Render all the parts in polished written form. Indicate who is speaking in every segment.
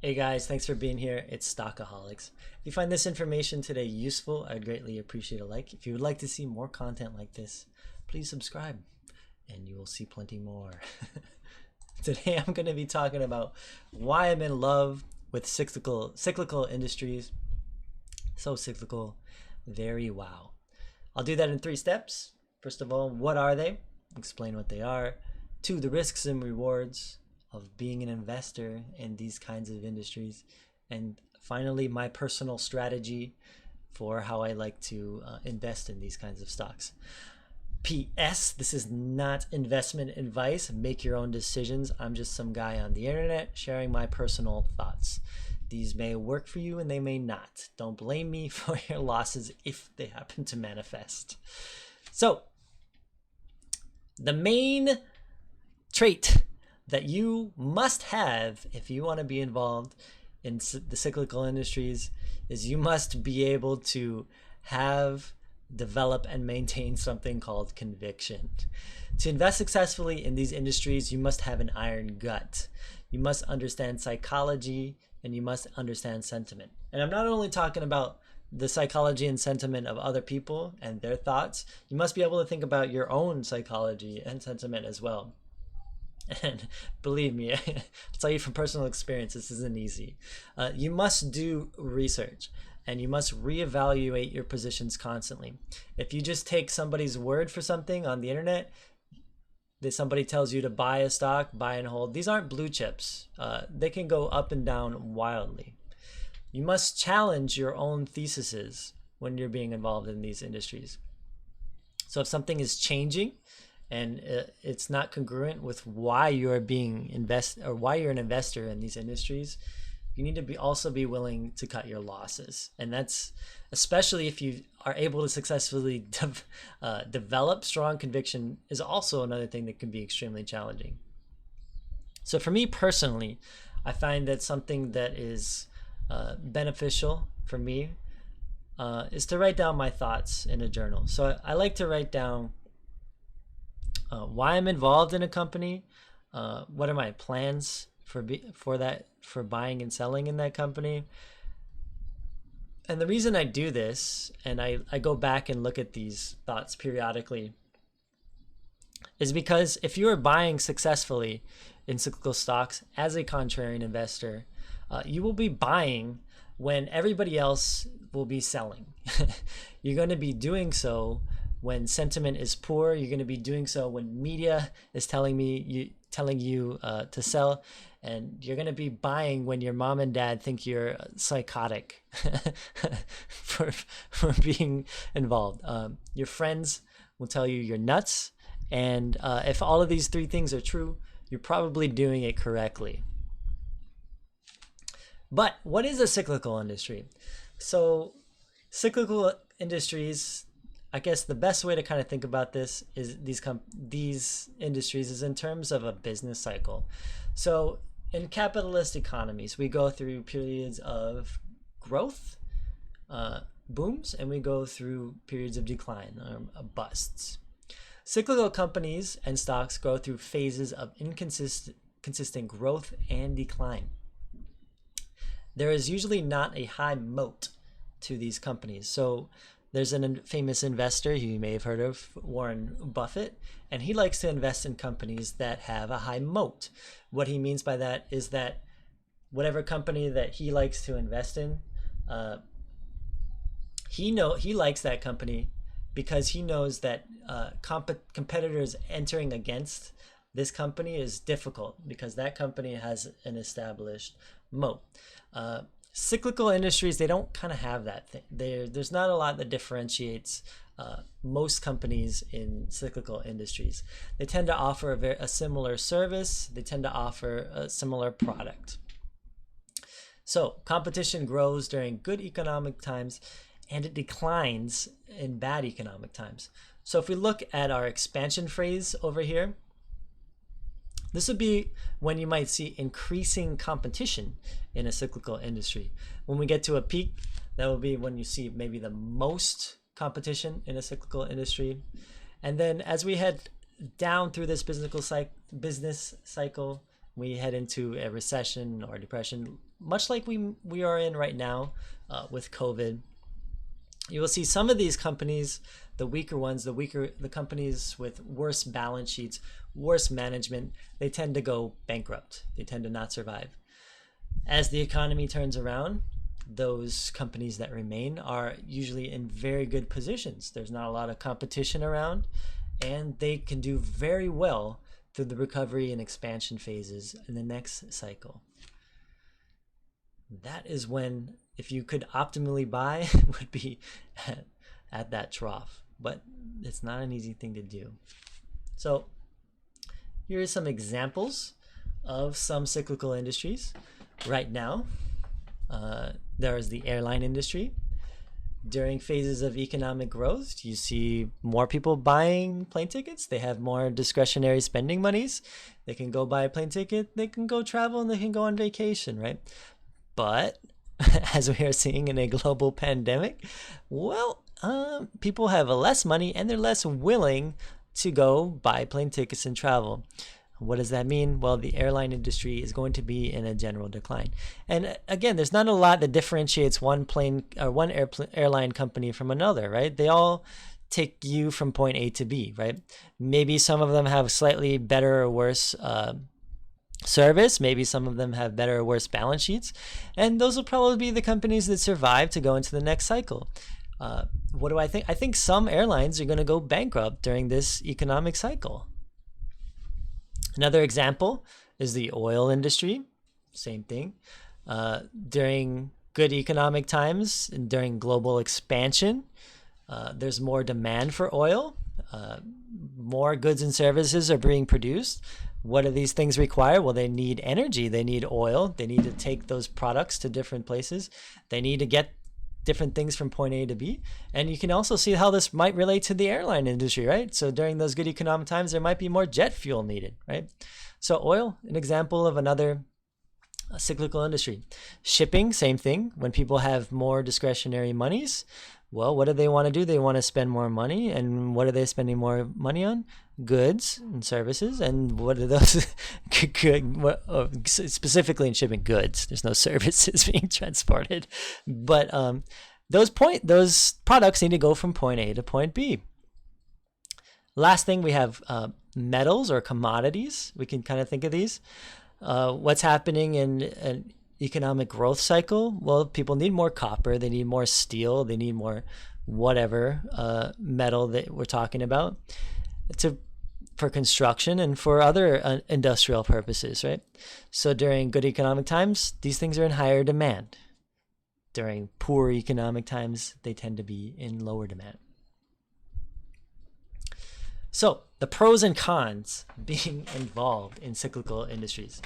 Speaker 1: Hey guys, thanks for being here. It's Stockaholics. If you find this information today useful, I'd greatly appreciate a like. If you would like to see more content like this, please subscribe and you will see plenty more. Today I'm going to be talking about why I'm in love with cyclical industries. So cyclical, very wow. I'll do that in 3 steps. First of all, what are they? Explain what they are. 2, the risks and rewards of being an investor in these kinds of industries. And finally, my personal strategy for how I like to invest in these kinds of stocks. P.S. This is not investment advice. Make your own decisions. I'm just some guy on the internet sharing my personal thoughts. These may work for you and they may not. Don't blame me for your losses if they happen to manifest. So, the main trait that you must have if you want to be involved in the cyclical industries is you must be able to develop and maintain something called conviction. To invest successfully in these industries, you must have an iron gut. You must understand psychology and you must understand sentiment. And I'm not only talking about the psychology and sentiment of other people and their thoughts. You must be able to think about your own psychology and sentiment as well. And believe me, I'll tell you from personal experience, this isn't easy. You must do research and you must reevaluate your positions constantly. If you just take somebody's word for something on the internet, that somebody tells you to buy a stock, buy and hold, these aren't blue chips. They can go up and down wildly. You must challenge your own theses when you're being involved in these industries. So if something is changing, and it's not congruent with why you're why you're an investor in these industries, you need to also be willing to cut your losses. And that's especially if you are able to successfully develop strong conviction is also another thing that can be extremely challenging. So for me personally, I find that something that is beneficial for me is to write down my thoughts in a journal. So I like to write down why I'm involved in a company, what are my plans for buying and selling in that company. And the reason I do this, and I go back and look at these thoughts periodically, is because if you are buying successfully in cyclical stocks as a contrarian investor, you will be buying when everybody else will be selling. You're going to be doing so when sentiment is poor. You're going to be doing so when media is telling you to sell, and you're going to be buying when your mom and dad think you're psychotic for being involved. Your friends will tell you you're nuts, and if all of these 3 things are true, you're probably doing it correctly. But what is a cyclical industry? So cyclical industries, I guess the best way to kind of think about this is these industries is in terms of a business cycle. So in capitalist economies, we go through periods of growth, booms, and we go through periods of decline, busts. Cyclical companies and stocks go through phases of inconsistent growth and decline. There is usually not a high moat to these companies. So there's a famous investor you may have heard of, Warren Buffett, and he likes to invest in companies that have a high moat. What he means by that is that whatever company that he likes to invest in, he likes that company because he knows that competitors entering against this company is difficult because that company has an established moat. Cyclical industries, they don't kind of have that thing. There's not a lot that differentiates most companies in cyclical industries. They tend to offer a similar service. They tend to offer a similar product. So competition grows during good economic times and it declines in bad economic times. So if we look at our expansion phase over here, this would be when you might see increasing competition in a cyclical industry. When we get to a peak, that will be when you see maybe the most competition in a cyclical industry. And then as we head down through this business cycle we head into a recession or depression, much like we are in right now with COVID, you will see some of these companies, the weaker ones, the companies with worse balance sheets, worse management, they tend to go bankrupt. They tend to not survive. As the economy turns around, those companies that remain are usually in very good positions. There's not a lot of competition around, and they can do very well through the recovery and expansion phases in the next cycle. That is when, if you could optimally buy, would be at that trough. But it's not an easy thing to do. So here are some examples of some cyclical industries. Right now, there is the airline industry. During phases of economic growth, you see more people buying plane tickets. They have more discretionary spending monies. They can go buy a plane ticket. They can go travel, and they can go on vacation, right? But as we are seeing in a global pandemic, well, people have less money and they're less willing to go buy plane tickets and travel. What does that mean? Well, the airline industry is going to be in a general decline. And again, there's not a lot that differentiates one airline company from another, right? They all take you from point A to B, right? Maybe some of them have slightly better or worse service. Maybe some of them have better or worse balance sheets. And those will probably be the companies that survive to go into the next cycle. What do I think? I think some airlines are going to go bankrupt during this economic cycle. Another example is the oil industry. Same thing. During good economic times and during global expansion, there's more demand for oil. More goods and services are being produced. What do these things require? Well, they need energy. They need oil. They need to take those products to different places. They need to get different things from point A to B. And you can also see how this might relate to the airline industry, right? So during those good economic times, there might be more jet fuel needed, right? So oil, an example of another cyclical industry. Shipping, same thing. When people have more discretionary monies, well, what do they want to do? They want to spend more money. And what are they spending more money on? Goods and services. And what are those? Specifically in shipping, goods. There's no services being transported. But those products need to go from point A to point B. Last thing, we have metals or commodities. We can kind of think of these. What's happening in an economic growth cycle? Well, people need more copper. They need more steel. They need more whatever metal that we're talking about for construction and for other industrial purposes, right? So during good economic times, these things are in higher demand. During poor economic times, they tend to be in lower demand. So the pros and cons being involved in cyclical industries.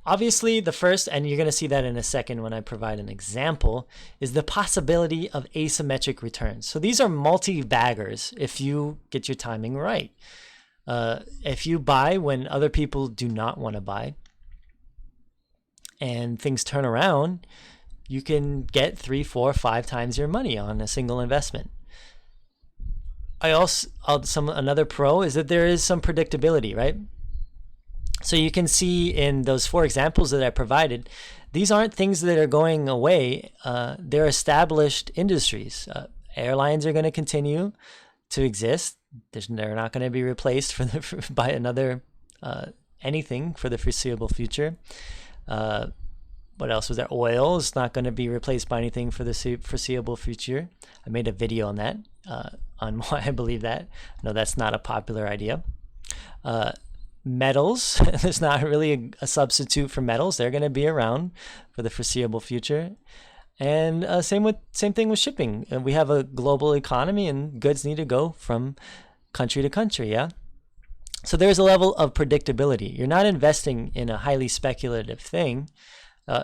Speaker 1: Obviously, the first, and you're going to see that in a second when I provide an example, is the possibility of asymmetric returns. So these are multi-baggers if you get your timing right. If you buy when other people do not want to buy and things turn around, you can get 3, 4, 5 times your money on a single investment. Another pro is that there is some predictability, right? So you can see in those 4 examples that I provided, these aren't things that are going away. They're established industries. Airlines are going to continue to exist. They're not going to be replaced by another anything for the foreseeable future. What else was there? Oil is not going to be replaced by anything for the foreseeable future. I made a video on that, on why I believe that. No, that's not a popular idea. Metals, there's not really a substitute for metals. They're going to be around for the foreseeable future. And same thing with shipping. We have a global economy and goods need to go from country to country, yeah? So there's a level of predictability. You're not investing in a highly speculative thing.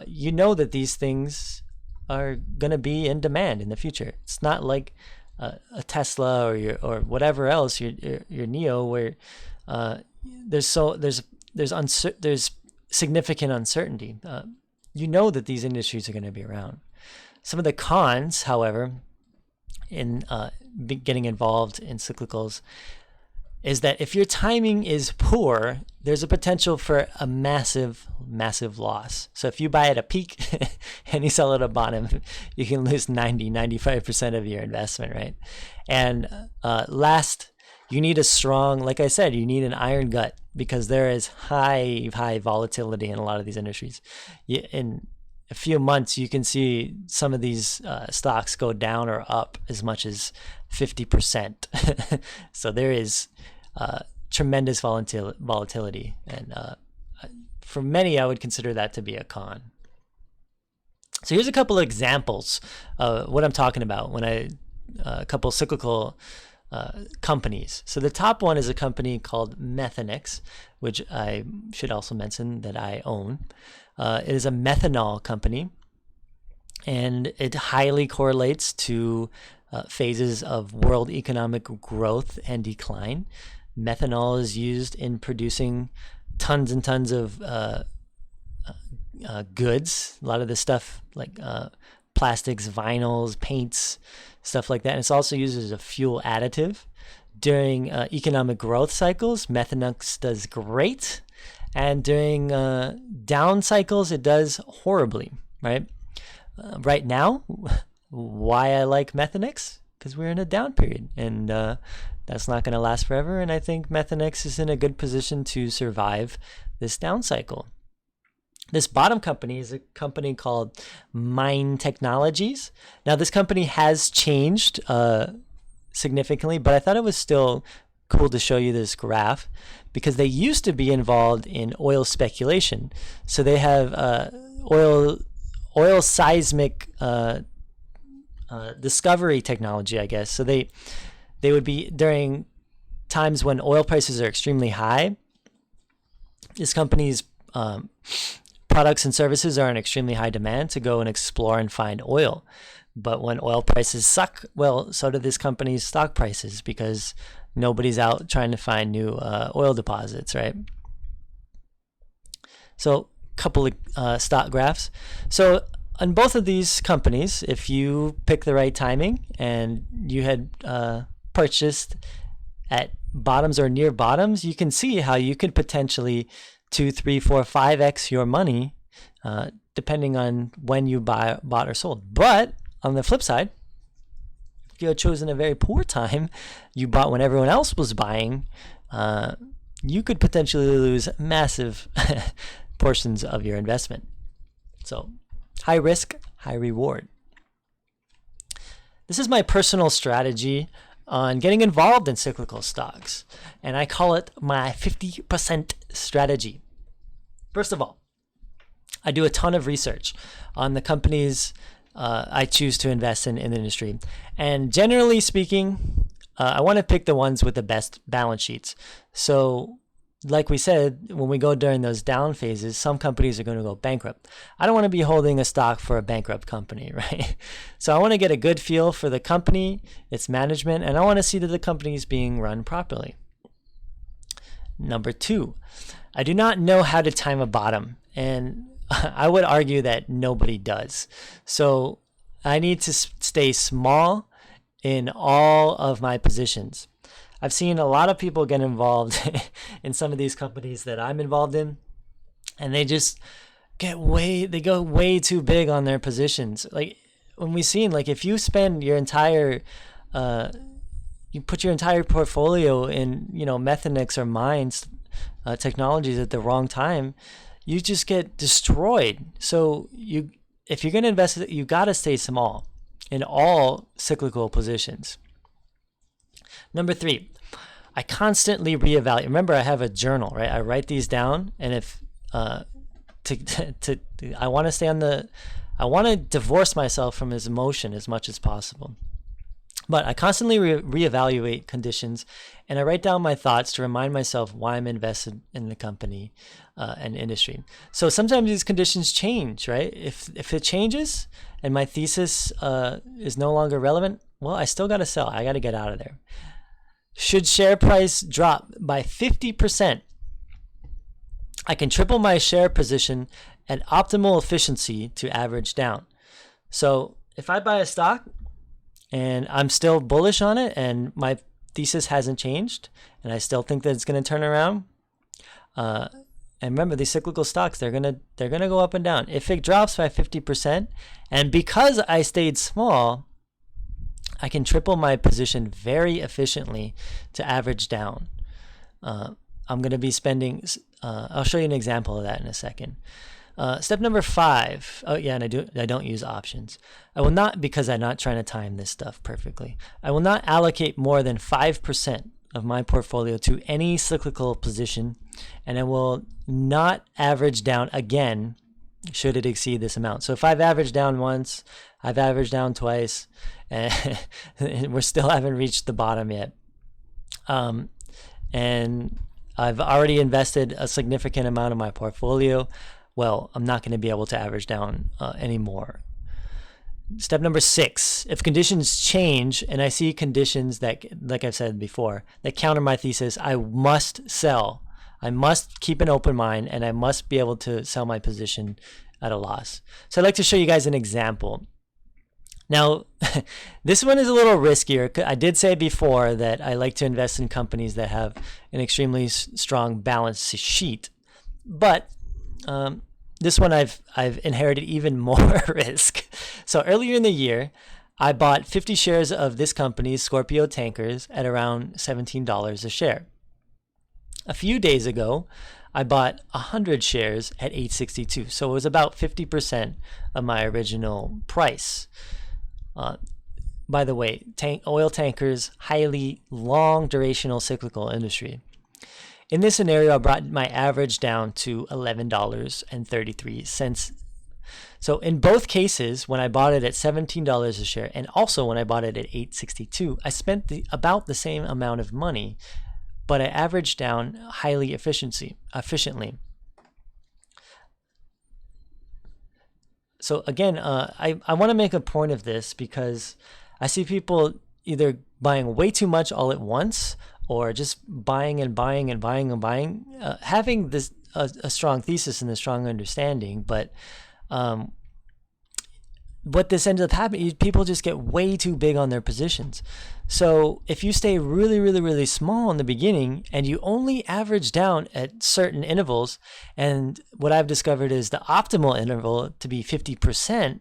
Speaker 1: You know that these things are going to be in demand in the future. It's not like a Tesla or whatever else, your Neo, where there's significant uncertainty. You know that these industries are going to be around. Some of the cons, however, in getting involved in cyclicals, is that if your timing is poor, there's a potential for a massive, massive loss. So if you buy at a peak and you sell at a bottom, you can lose 95% of your investment, right? And last, you need a strong, like I said, you need an iron gut, because there is high volatility in a lot of these industries. In a few months, you can see some of these stocks go down or up as much as 50%. So there is tremendous volatility, and for many, I would consider that to be a con. So here's a couple of examples of what I'm talking about when a couple cyclical companies. So the top one is a company called Methanex, which I should also mention that I own. It is a methanol company, and it highly correlates to phases of world economic growth and decline. Methanol is used in producing tons and tons of goods. A lot of the stuff like plastics, vinyls, paints, stuff like that. And it's also used as a fuel additive. During economic growth cycles, Methanex does great. And during down cycles, it does horribly, right? Right now, why I like Methanex? Because we're in a down period, and that's not going to last forever. And I think Methanex is in a good position to survive this down cycle. This bottom company is a company called Mine Technologies. Now, this company has changed significantly, but I thought it was still cool to show you this graph, because they used to be involved in oil speculation. So they have oil seismic discovery technology, I guess. So they would be during times when oil prices are extremely high. This company's products and services are in extremely high demand to go and explore and find oil. But when oil prices suck, well, so do this company's stock prices, because nobody's out trying to find new oil deposits, right? So a couple of stock graphs. So on both of these companies, if you pick the right timing and you had purchased at bottoms or near bottoms, you can see how you could potentially 2, 3, 4, 5x your money, depending on when you bought or sold. But on the flip side, if you had chosen a very poor time, you bought when everyone else was buying, you could potentially lose massive portions of your investment. So high risk, high reward. This is my personal strategy on getting involved in cyclical stocks, and I call it my 50% strategy. First of all, I do a ton of research on the companies I choose to invest in the industry. And generally speaking, I want to pick the ones with the best balance sheets. So like we said, when we go during those down phases, some companies are going to go bankrupt. I don't want to be holding a stock for a bankrupt company, right? So I want to get a good feel for the company, its management, and I want to see that the company is being run properly. Number 2, I do not know how to time a bottom, and I would argue that nobody does. So I need to stay small in all of my positions. I've seen a lot of people get involved in some of these companies that I'm involved in, and they just go way too big on their positions. Like when we've seen, like if you spend your entire, you put your entire portfolio in, Methanex or Mines technologies at the wrong time, you just get destroyed. So if you're going to invest, you got to stay small in all cyclical positions. Number 3, I constantly reevaluate. Remember, I have a journal, right? I write these down, and if I want to stay I want to divorce myself from his emotion as much as possible. But I constantly reevaluate conditions, and I write down my thoughts to remind myself why I'm invested in the company and industry. So sometimes these conditions change, right? If it changes and my thesis is no longer relevant, well, I still got to sell. I got to get out of there. Should share price drop by 50%, I can triple my share position at optimal efficiency to average down. So if I buy a stock and I'm still bullish on it and my thesis hasn't changed and I still think that it's going to turn around. And remember, these cyclical stocks, they're gonna go up and down. If it drops by 50%, and because I stayed small, I can triple my position very efficiently to average down. I'm going to be spending, I'll show you an example of that in a second. Step number 5. Oh yeah, and I don't use options. I will not, because I'm not trying to time this stuff perfectly. I will not allocate more than 5% of my portfolio to any cyclical position, and I will not average down again should it exceed this amount. So if I've averaged down once, I've averaged down twice, and we still haven't reached the bottom yet. And I've already invested a significant amount of my portfolio. Well, I'm not going to be able to average down anymore. Step number 6, if conditions change and I see conditions that, like I've said before, that counter my thesis, I must sell. I must keep an open mind, and I must be able to sell my position at a loss. So I'd like to show you guys an example. Now, this one is a little riskier. I did say before that I like to invest in companies that have an extremely strong balance sheet, but this one I've inherited even more risk. So earlier in the year, I bought 50 shares of this company, Scorpio Tankers, at around $17 a share. A few days ago, I bought 100 shares at $8.62. So it was about 50% of my original price. By the way, oil tankers, highly long durational cyclical industry. In this scenario, I brought my average down to $11.33. So in both cases, when I bought it at $17 a share, and also when I bought it at $8.62, I spent about the same amount of money, but I averaged down highly efficiently. So again, I want to make a point of this because I see people either buying way too much all at once, or just buying and buying and buying and buying, having this a strong thesis and a strong understanding, but what this ends up happening is people just get way too big on their positions. So if you stay really, really, really small in the beginning and you only average down at certain intervals, and what I've discovered is the optimal interval to be 50%,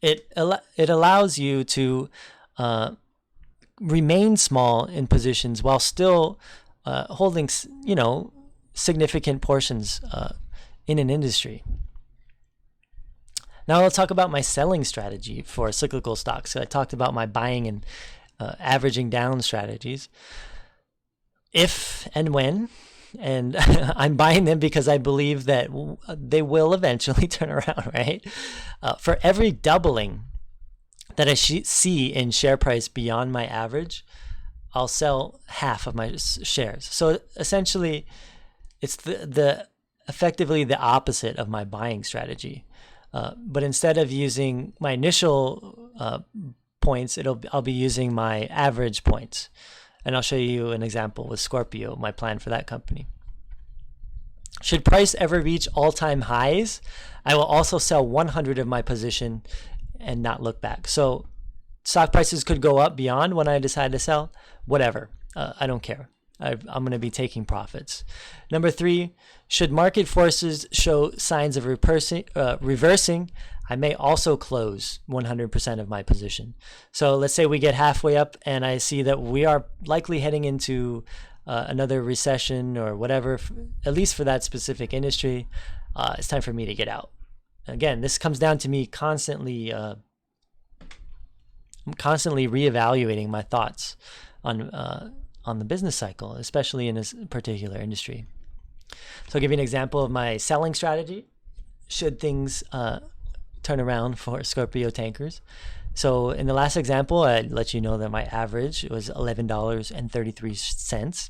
Speaker 1: it allows you to remain small in positions while still holding, significant portions in an industry. Now let's talk about my selling strategy for cyclical stocks. So I talked about my buying and averaging down strategies. If and when, and I'm buying them because I believe that they will eventually turn around, right? For every doubling that I see in share price beyond my average, I'll sell half of my shares. So essentially, it's effectively the opposite of my buying strategy. But instead of using my initial points, I'll be using my average points. And I'll show you an example with Scorpio, my plan for that company. Should price ever reach all-time highs, I will also sell 100 of my position and not look back. So stock prices could go up beyond when I decide to sell, whatever. I don't care. I'm going to be taking profits. Number 3, should market forces show signs of reversing, I may also close 100% of my position. So let's say we get halfway up and I see that we are likely heading into another recession or whatever, at least for that specific industry. It's time for me to get out. Again, this comes down to me constantly reevaluating my thoughts on the business cycle, especially in this particular industry. So I'll give you an example of my selling strategy should things turn around for Scorpio Tankers. So in the last example, I let you know that my average was $11.33.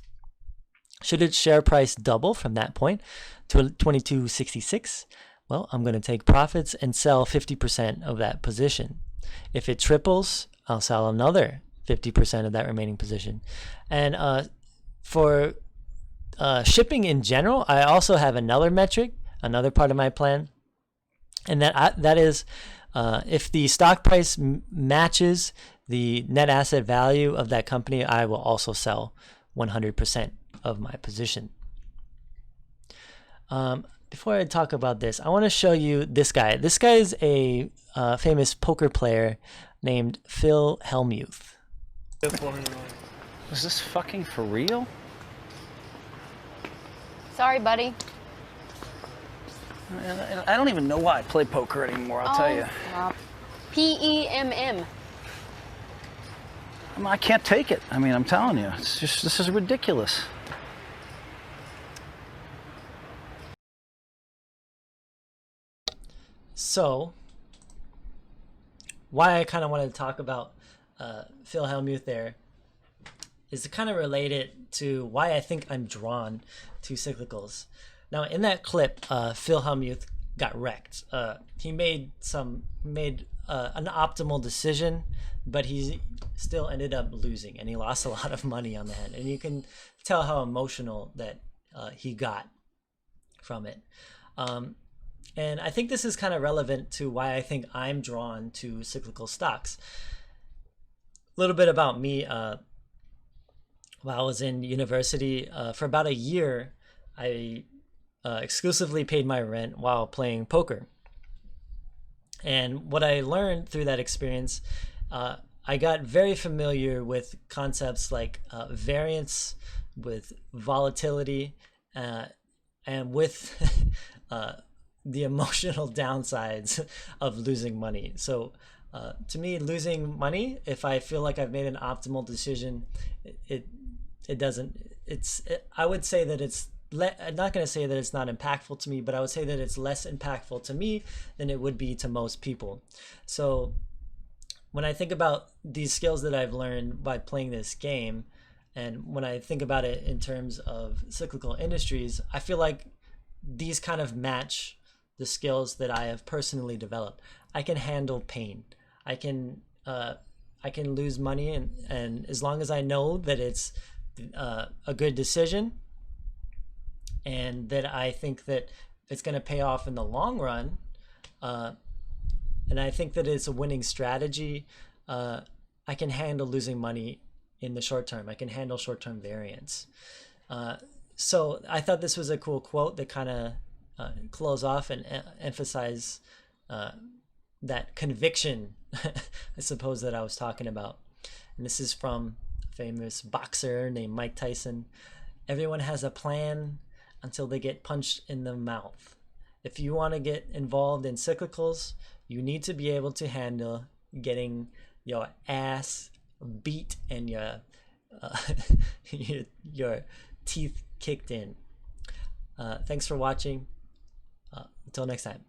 Speaker 1: Should its share price double from that point to $22.66, well, I'm going to take profits and sell 50% of that position. If it triples, I'll sell another 50% of that remaining position. And for shipping in general, I also have another metric, another part of my plan, and that is if the stock price matches the net asset value of that company, I will also sell 100% of my position. Before I talk about this, I want to show you this guy. This guy is a famous poker player named Phil Hellmuth.
Speaker 2: Is this fucking for real?
Speaker 3: Sorry, buddy.
Speaker 2: I don't even know why I play poker anymore, I'll tell you.
Speaker 3: PEMM.
Speaker 2: I can't take it. I mean, I'm telling you, it's just, this is ridiculous.
Speaker 1: So, why I kind of wanted to talk about Phil Hellmuth there is to kind of relate it to why I think I'm drawn to cyclicals. Now, in that clip, Phil Hellmuth got wrecked. He made an optimal decision, but he still ended up losing, and he lost a lot of money on the hand. And you can tell how emotional that he got from it. And I think this is kind of relevant to why I think I'm drawn to cyclical stocks. A little bit about me. While I was in university, for about a year, I exclusively paid my rent while playing poker. And what I learned through that experience, I got very familiar with concepts like variance, with volatility, and with the emotional downsides of losing money. So to me, losing money, if I feel like I've made an optimal decision, I would say that it's, I'm not going to say that it's not impactful to me, but I would say that it's less impactful to me than it would be to most people. So when I think about these skills that I've learned by playing this game, and when I think about it in terms of cyclical industries, I feel like these kind of match the skills that I have personally developed. I can handle pain. I can lose money, and as long as I know that it's a good decision, and that I think that it's going to pay off in the long run, and I think that it's a winning strategy, I can handle losing money in the short term. I can handle short-term variance. So I thought this was a cool quote that kind of close off and emphasize that conviction, I suppose, that I was talking about. And this is from a famous boxer named Mike Tyson. Everyone has a plan until they get punched in the mouth. If you want to get involved in cyclicals, you need to be able to handle getting your ass beat and your your teeth kicked in. Thanks for watching. Until next time.